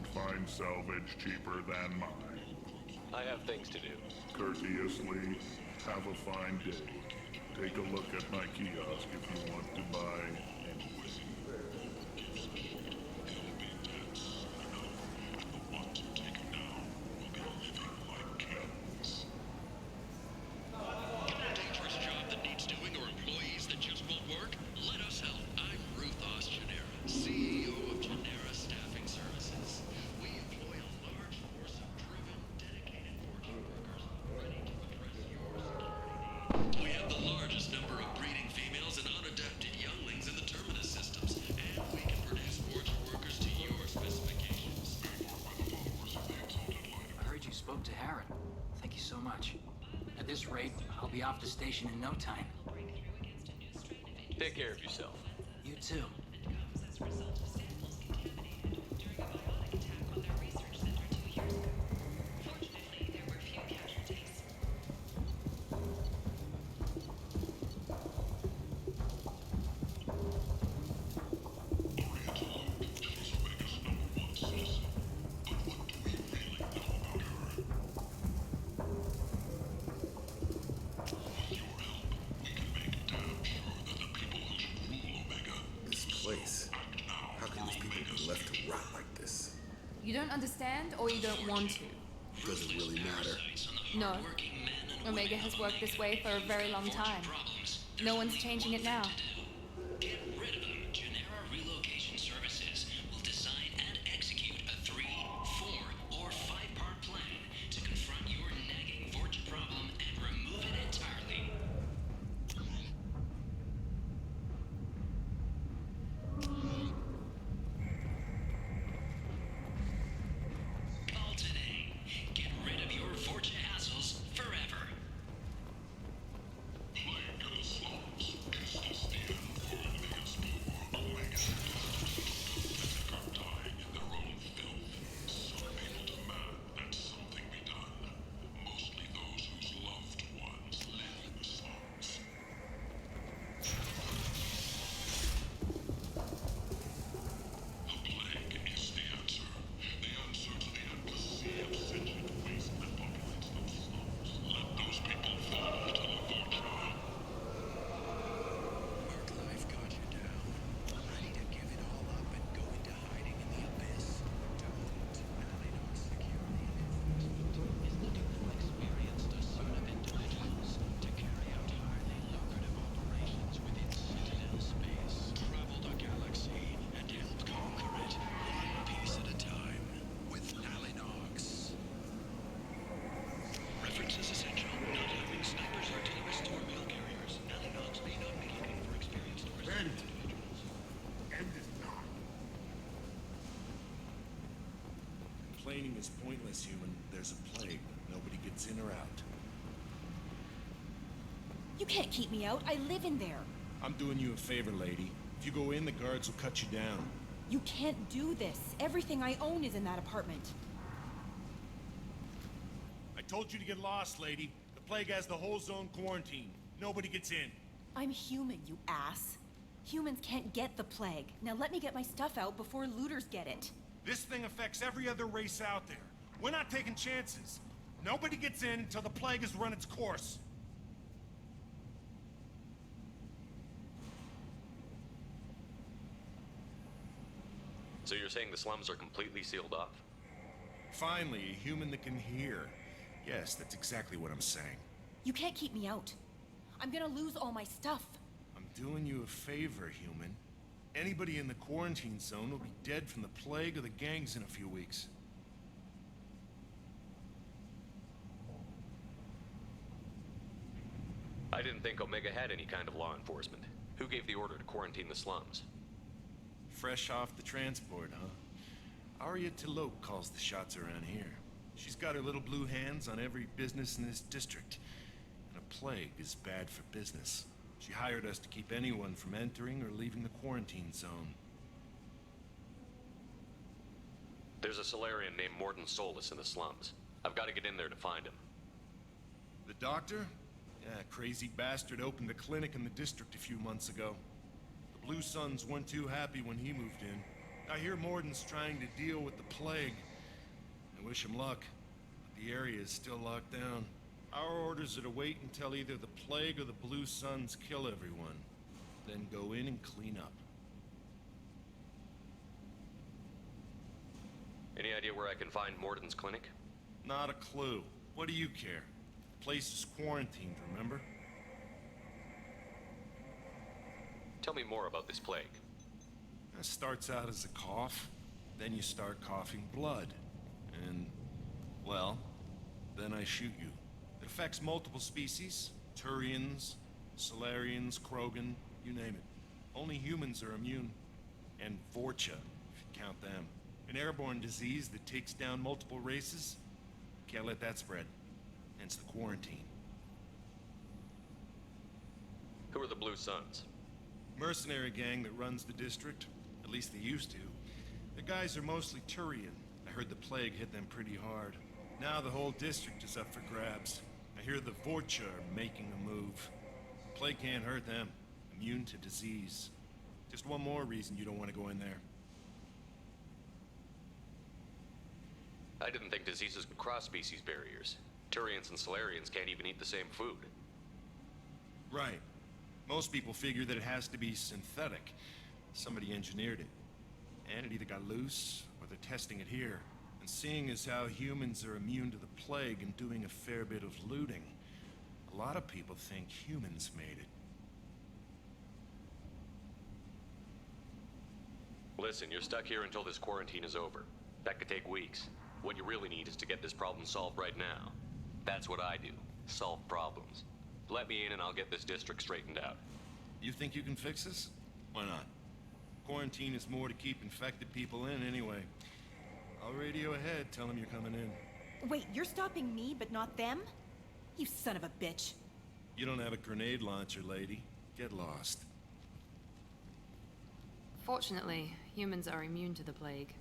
won't find salvage cheaper than mine. I have things to do. Courteously, have a fine day. Take a look at my kiosk if you want to buy anything. Dangerous job that needs doing or employees that just won't work? Let us help. I'm Ruthos Genera, CEO of Genera Staffing Services. We employ a large force of driven, dedicated Vorcha workers ready to address your security needs. We have the largest number of breeding females and unadapted younglings in the terminus systems, and we can produce Vorcha workers to your specifications. I heard you spoke to Harren. Thank you so much. At this rate, I'll be off the station in no time. Take care of yourself. You too. How can these people be left to rot like this? You don't understand, or you don't want to? Does it really matter? No. Omega has worked this way for a very long time. No one's changing it now. Get rid of them. Genera Relocation Services will design and execute a 3, 4, or 5-part plan to confront your nagging Vorcha problem and remove it entirely. Call today. Get rid of your Vorcha hassles forever. Life got you down. Ready to give it all up and go into hiding in the abyss? Don't. Alien security enforcement is looking for experienced assertive individuals to carry out highly lucrative operations within Citadel space. Travel the galaxy and help conquer it one piece at a time with Nalinox. Reference is essential. Not having snipers, artillerists, or mail carriers. Nalinox may not be looking for experienced or assertive individuals. End it not. Complaining is pointless, human. There's a plague. Nobody gets in or out. You can't keep me out. I live in there. I'm doing you a favor, lady. If you go in, the guards will cut you down. You can't do this. Everything I own is in that apartment. I told you to get lost, lady. The plague has the whole zone quarantined. Nobody gets in. I'm human, you ass. Humans can't get the plague. Now let me get my stuff out before looters get it. This thing affects every other race out there. We're not taking chances. Nobody gets in until the plague has run its course. So you're saying the slums are completely sealed off? Finally, a human that can hear. Yes, that's exactly what I'm saying. You can't keep me out. I'm gonna lose all my stuff. I'm doing you a favor, human. Anybody in the quarantine zone will be dead from the plague or the gangs in a few weeks. I didn't think Omega had any kind of law enforcement. Who gave the order to quarantine the slums? Fresh off the transport, huh? Arya Tilok calls the shots around here. She's got her little blue hands on every business in this district. And a plague is bad for business. She hired us to keep anyone from entering or leaving the quarantine zone. There's a Solarian named Morden Solus in the slums. I've got to get in there to find him. The doctor? Yeah, crazy bastard opened a clinic in the district a few months ago. The Blue Suns weren't too happy when he moved in. I hear Morden's trying to deal with the plague. I wish him luck, but the area is still locked down. Our orders are to wait until either the plague or the Blue Suns kill everyone, then go in and clean up. Any idea where I can find Morden's clinic? Not a clue. What do you care? The place is quarantined, remember? Tell me more about this plague. It starts out as a cough, then you start coughing blood. And, well, then I shoot you. It affects multiple species. Turians, Solarians, Krogan, you name it. Only humans are immune. And Vorcha, if you count them. An airborne disease that takes down multiple races. Can't let that spread. Hence the quarantine. Who are the Blue Suns? Mercenary gang that runs the district. At least they used to. The guys are mostly Turian. I heard the plague hit them pretty hard. Now the whole district is up for grabs. I hear the Vorcha are making a move. Plague can't hurt them. Immune to disease. Just one more reason you don't want to go in there. I didn't think diseases could cross species barriers. Turians and Solarians can't even eat the same food. Right. Most people figure that it has to be synthetic. Somebody engineered it. And it either got loose, or they're testing it here. And seeing as how humans are immune to the plague and doing a fair bit of looting, a lot of people think humans made it. Listen, you're stuck here until this quarantine is over. That could take weeks. What you really need is to get this problem solved right now. That's what I do. Solve problems. Let me in and I'll get this district straightened out. You think you can fix this? Why not? Quarantine is more to keep infected people in anyway. I'll radio ahead, tell them you're coming in. Wait, you're stopping me, but not them? You son of a bitch. You don't have a grenade launcher, lady. Get lost. Fortunately, humans are immune to the plague.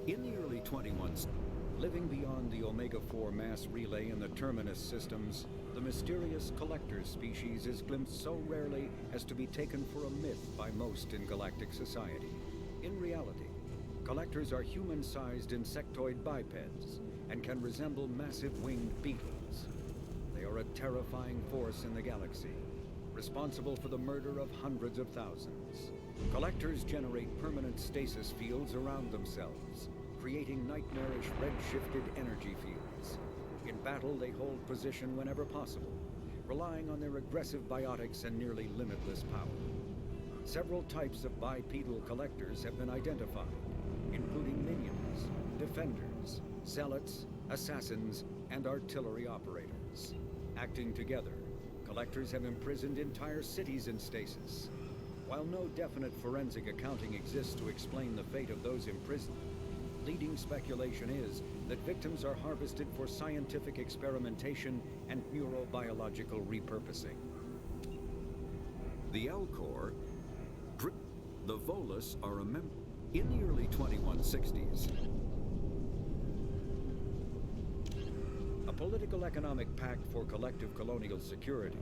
In the early 21st, living beyond the Omega-4 mass relay and the Terminus systems, the mysterious collector species is glimpsed so rarely as to be taken for a myth by most in galactic society. In reality, collectors are human-sized insectoid bipeds and can resemble massive winged beetles. They are a terrifying force in the galaxy, responsible for the murder of hundreds of thousands. Collectors generate permanent stasis fields around themselves, creating nightmarish red-shifted energy fields. In battle, they hold position whenever possible, relying on their aggressive biotics and nearly limitless power. Several types of bipedal collectors have been identified, including minions, defenders, zealots, assassins, and artillery operators. Acting together, collectors have imprisoned entire cities in stasis. While no definite forensic accounting exists to explain the fate of those imprisoned, leading speculation is that victims are harvested for scientific experimentation and neurobiological repurposing. The Alcor, the Volus are a member. In the early 2160s, a political economic pact for collective colonial security,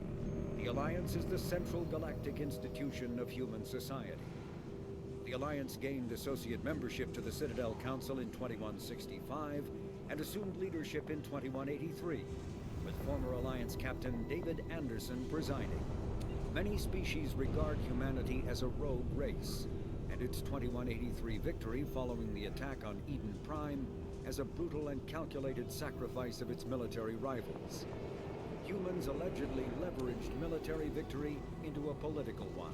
the Alliance is the central galactic institution of human society. The Alliance gained associate membership to the Citadel Council in 2165 and assumed leadership in 2183, with former Alliance Captain David Anderson presiding. Many species regard humanity as a rogue race, and its 2183 victory following the attack on Eden Prime as a brutal and calculated sacrifice of its military rivals. Humans allegedly leveraged military victory into a political one,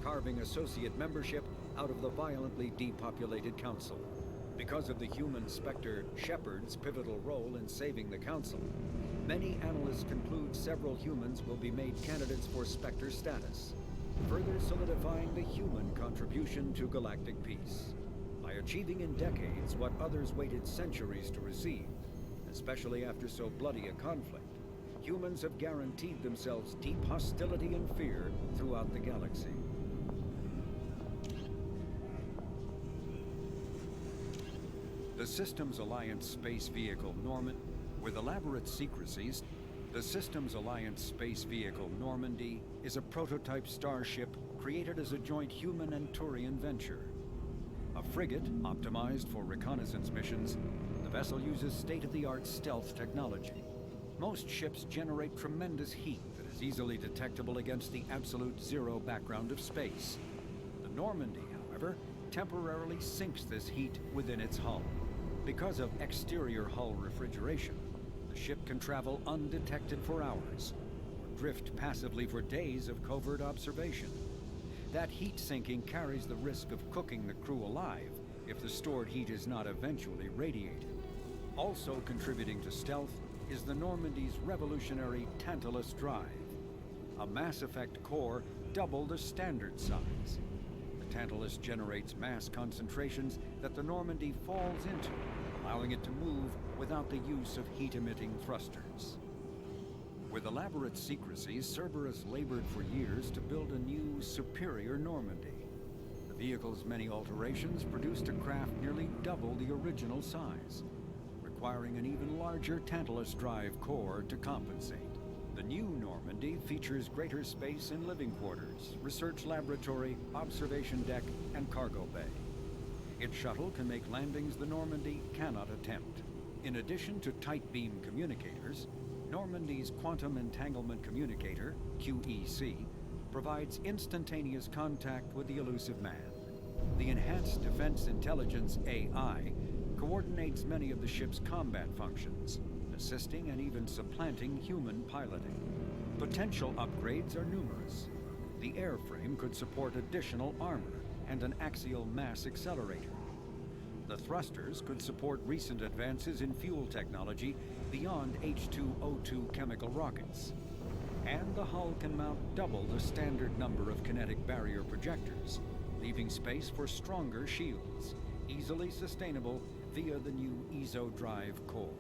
carving associate membership out of the violently depopulated Council. Because of the human Spectre Shepard's pivotal role in saving the Council, many analysts conclude several humans will be made candidates for Spectre status, further solidifying the human contribution to galactic peace. By achieving in decades what others waited centuries to receive, especially after so bloody a conflict, humans have guaranteed themselves deep hostility and fear throughout the galaxy. The Systems Alliance space vehicle Norman, with elaborate secrecies, the Systems Alliance space vehicle Normandy is a prototype starship created as a joint human and Turian venture. A frigate optimized for reconnaissance missions, the vessel uses state-of-the-art stealth technology. Most ships generate tremendous heat that is easily detectable against the absolute zero background of space. The Normandy, however, temporarily sinks this heat within its hull. Because of exterior hull refrigeration, the ship can travel undetected for hours, or drift passively for days of covert observation. That heat sinking carries the risk of cooking the crew alive if the stored heat is not eventually radiated. Also contributing to stealth is the Normandy's revolutionary Tantalus drive, a Mass Effect core double the standard size. The Tantalus generates mass concentrations that the Normandy falls into, allowing it to move without the use of heat-emitting thrusters. With elaborate secrecy, Cerberus labored for years to build a new, superior Normandy. The vehicle's many alterations produced a craft nearly double the original size, requiring an even larger Tantalus drive core to compensate. The new Normandy features greater space in living quarters, research laboratory, observation deck, and cargo bay. Its shuttle can make landings the Normandy cannot attempt. In addition to tight beam communicators, Normandy's Quantum Entanglement Communicator, QEC, provides instantaneous contact with the elusive man. The Enhanced Defense Intelligence, AI, coordinates many of the ship's combat functions, assisting and even supplanting human piloting. Potential upgrades are numerous. The airframe could support additional armor and an axial mass accelerator. The thrusters could support recent advances in fuel technology beyond H2O2 chemical rockets. And the hull can mount double the standard number of kinetic barrier projectors, leaving space for stronger shields, easily sustainable via the new ESO drive core.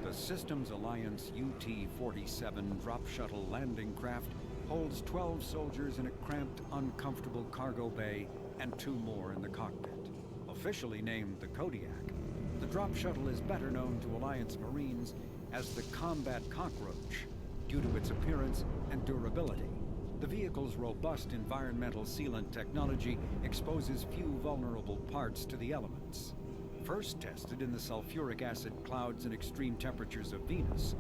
The Systems Alliance UT-47 drop shuttle landing craft holds 12 soldiers in a cramped, uncomfortable cargo bay and 2 more in the cockpit. Officially named the Kodiak, the drop shuttle is better known to Alliance Marines as the Combat Cockroach due to its appearance and durability. The vehicle's robust environmental sealant technology exposes few vulnerable parts to the elements. First tested in the sulfuric acid clouds and extreme temperatures of Venus,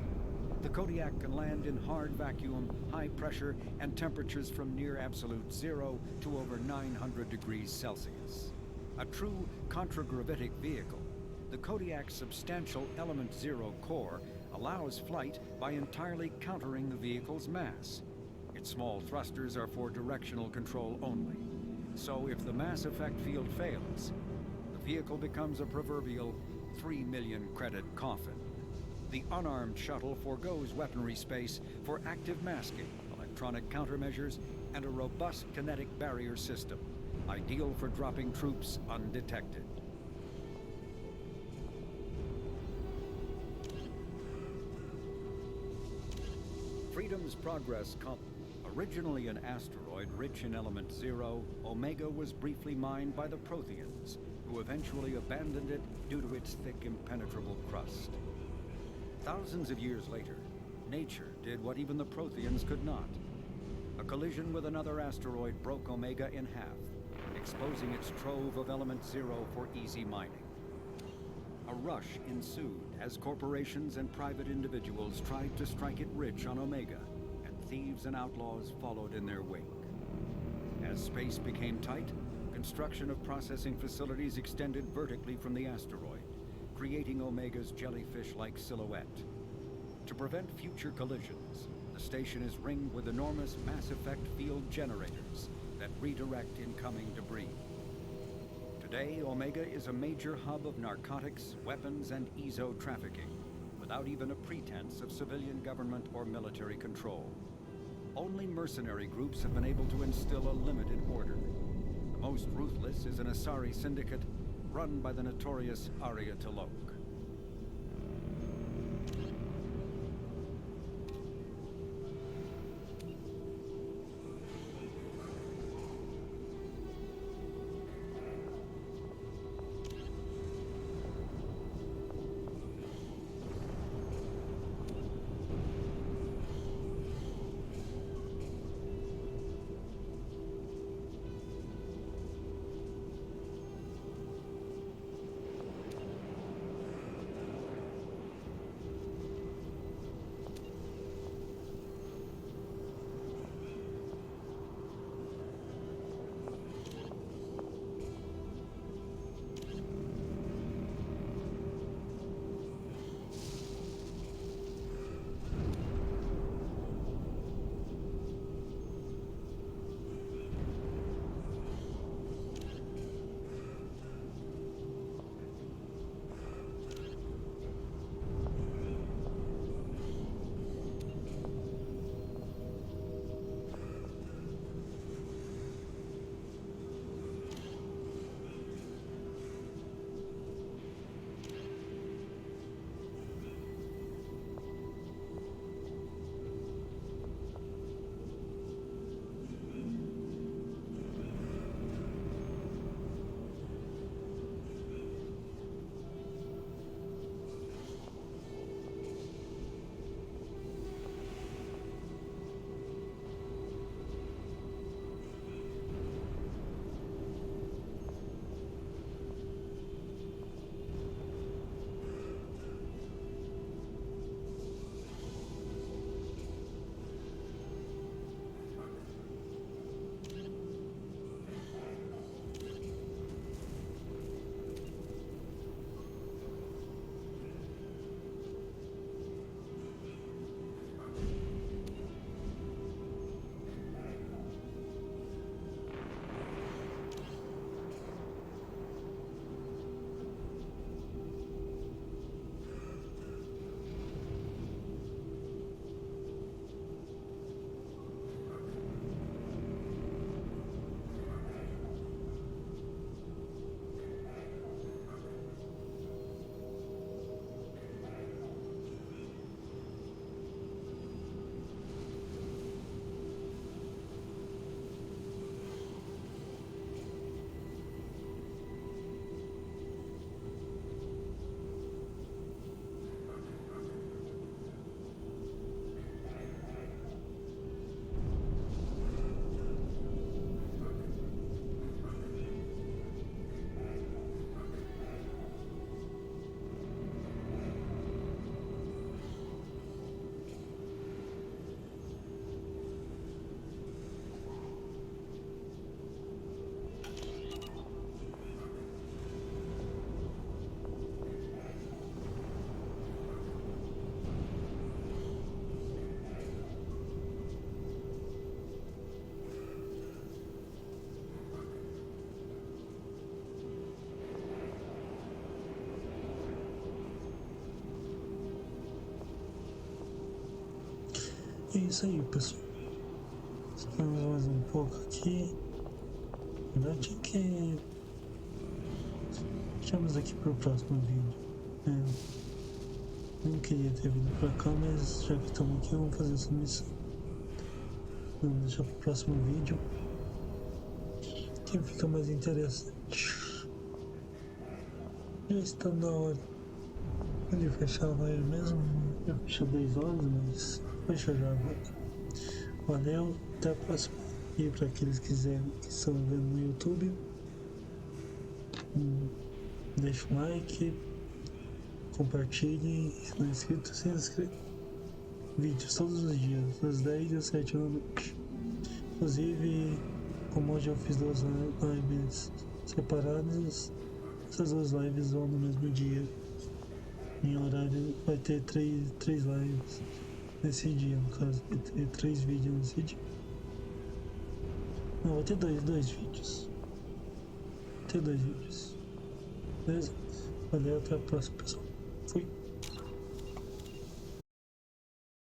the Kodiak can land in hard vacuum, high pressure, and temperatures from near absolute zero to over 900 degrees Celsius. A true contragravitic vehicle, the Kodiak's substantial Element Zero core allows flight by entirely countering the vehicle's mass. Its small thrusters are for directional control only. So if the mass effect field fails, the vehicle becomes a proverbial 3 million credit coffin. The unarmed shuttle forgoes weaponry space for active masking, electronic countermeasures, and a robust kinetic barrier system, ideal for dropping troops undetected. Freedom's Progress Originally an asteroid rich in element 0, Omega was briefly mined by the Protheans, who eventually abandoned it due to its thick, impenetrable crust. Thousands of years later, nature did what even the Protheans could not. A collision with another asteroid broke Omega in half, exposing its trove of element 0 for easy mining. A rush ensued as corporations and private individuals tried to strike it rich on Omega, and thieves and outlaws followed in their wake. As space became tight, construction of processing facilities extended vertically from the asteroid, creating Omega's jellyfish-like silhouette. To prevent future collisions, the station is ringed with enormous mass effect field generators that redirect incoming debris. Today, Omega is a major hub of narcotics, weapons, and EZO trafficking, without even a pretense of civilian government or military control. Only mercenary groups have been able to instill a limited order. The most ruthless is an Asari syndicate run by the notorious Arya T'Loak. É isso aí, pessoal. Esperamos mais um pouco aqui. verdade, tinha que... Deixamos aqui pro próximo vídeo. Não queria ter vindo pra cá, mas já que estamos aqui, vamos fazer essa missão. Vamos deixar pro próximo vídeo, que fica mais interessante. Já está na hora de fechar a live mesmo. Já fechou 10 horas, mas fecha já agora. Valeu, até a próxima. E para aqueles que estão vendo no YouTube, deixa um like, compartilhe, se não é inscrito, se inscreva. Vídeos todos os dias, das 10 às 7 da noite. Inclusive, como hoje eu fiz 2 lives separadas, essas 2 lives vão no mesmo dia. Em horário vai ter 3 lives nesse dia, no caso, vai ter 3 vídeos nesse dia. Não, vai ter dois vídeos. Vai ter 2 vídeos. Beleza? Valeu, até a próxima, pessoal.